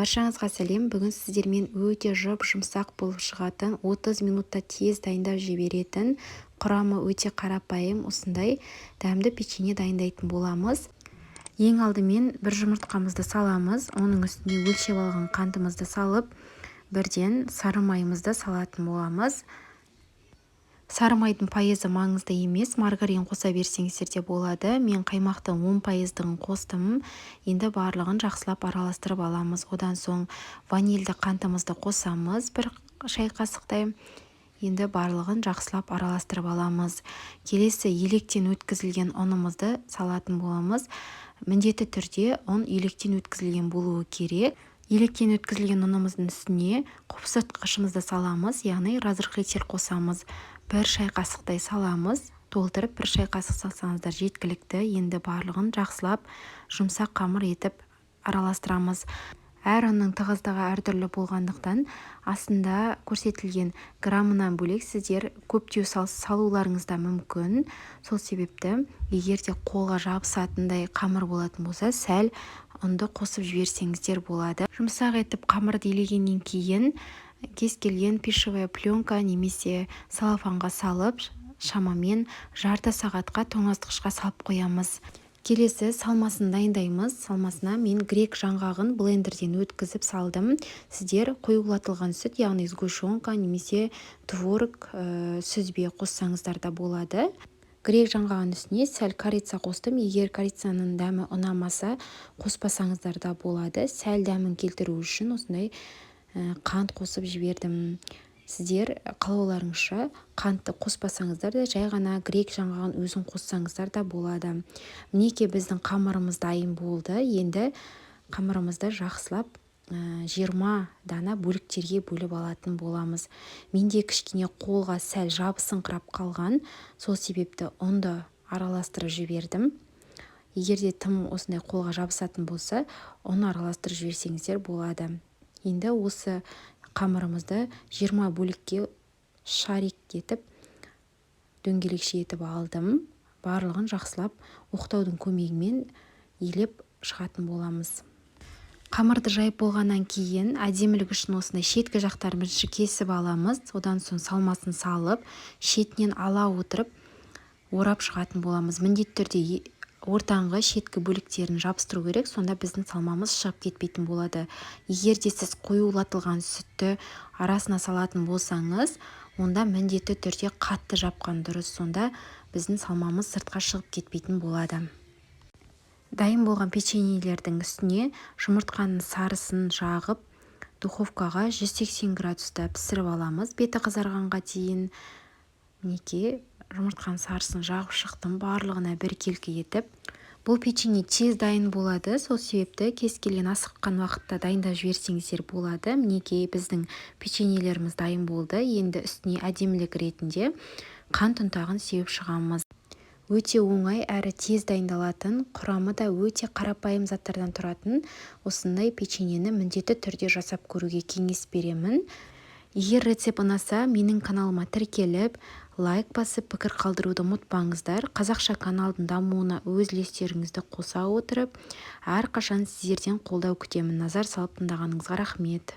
Баршаңызға сәлем. Бүгін сіздермен өте жұмсақ болып шығатын 30 минутта тез дайындап жіберетін, құрамы өте қарапайым осындай дәмді печенье дайындайтын боламыз. Ең алдымен бір жұмыртқамызды саламыз, оның үстіне өлшеп алған қантымызды салып, бірден сары майымызды салатын боламыз. Сары майдың пайызы маңызды емес, маргарин қоса берсеңіздер де болады. Мен қаймақтың 10%-ын қостым. Енді барлығын жақсылап араластырып аламыз. Одан соң ванильді қантымызды қосамыз, бір шай қасықтай. Енді барлығын жақсылап араластырып аламыз. Келесі електен өткізілген ұнымызды салатын боламыз. Міндетті түрде ұн електен өткізілген болуы керек. Електен өткізілген ұнымыздың үстіне қопсытқышымызды саламыз, яғни разрыхлитель қосамыз. Бір шай қасықтай саламыз, толтырып бір шай қасық салсаңыздар жеткілікті. Енді барлығын жақсылап жұмсақ қамыр етіп араластырамыз. Әр ұнның тығыздығы әртүрлі болғандықтан астында көрсетілген граммынан бөлек сіздер көптеу салуларыңыз да мүмкін. Сол себепті егер де қолға жабысатындай қамыр болатын болса, сәл ұнды қосып жіберсеңіздер болады. Жұмсақ етіп қамырды илегеннен кейін кез келген пищевая пленка немесе салафанға салып, шамамен жарты сағатқа тоңазытқышқа салып қоямыз. Келесі салмасын дайындаймыз. Салмасына мен грек жаңғағын блендерден өткізіп салдым. Сіздер қоюлатылған сүт, яғни сгущенка немесе творог, сүзбе қоссаңыздар да болады. Грек жаңғағын үстіне сәл корица қостым. Егер корицаның дәмі ұнамаса, қоспасаңыздар да болады. Сәл дәмін келтіру үшін осындай қант қосып жібердім. Сіздер қалауларыңызша қантты қоспасаңыздар да, жай ғана грек жаңғағын өзін қоссаңыздар да болады. Мінекей біздің қамырымыз дайын болды. Енді қамырымызды жақсылап 20 дана бөліктерге бөліп алатын боламыз. Менде кішкене қолға сәл жабысыңқырап қалған, сол себепті ұнды араластырып жібердім. Егер де тым осындай қолға жабысатын болса, оны араластырып жіберсеңіздер болады. Енді осы қамырымызды 20 бөлікке шарик етіп, дөңгелекше етіп алдым. Барлығын жақсылап оқтаудың көмегімен елеп шығатын боламыз. Қамырды жайып болғаннан кейін әдемілік үшін осындай шеткі жақтарын бірінші кесіп аламыз. Одан соң салмасын салып, шетінен ала отырып орап шығатын боламыз. Міндетті түрде ортаңғы шеткі бөліктерін жабыстыру керек, сонда біздің салмамыз шығып кетпейтін болады. Егер де сіз қоюлатылған сүтті арасына салатын болсаңыз, онда міндетті түрде қатты жапқан дұрыс, сонда біздің салмамыз сыртқа шығып кетпейтін болады. Дайын болған печеньелердің үстіне жұмыртқаның сарысын жағып, духовкаға 180 градуста пісіріп аламыз. Беті қызарғанға дейін. Мінекей жұмыртқаның сарысын жағып шықтым, барлығына біркелкі етіп. Бұл печенье тез дайын болады, сол себепті кез келген асыққан уақытта дайындап жіберсеңіздер болады. Мінекей біздің печеньелеріміз дайын болды. Енді үстіне әдемілік ретінде қант ұнтағын сеуіп шығамыз. Өте оңай әрі тез дайындалатын, құрамы да өте қарапайым заттардан тұратын осындай печеньені міндетті түрде жасап көруге кеңес беремін. Егер рецепт ұнаса, менің каналыма тіркеліп, лайк басып, пікір қалдыруды ұмытпаңыздар. Қазақша каналдың дамуына өз үлестеріңізді қоса отырып, әрқашан сіздерден қолдау күтемін. Назар салып тыңдағаныңызға рахмет.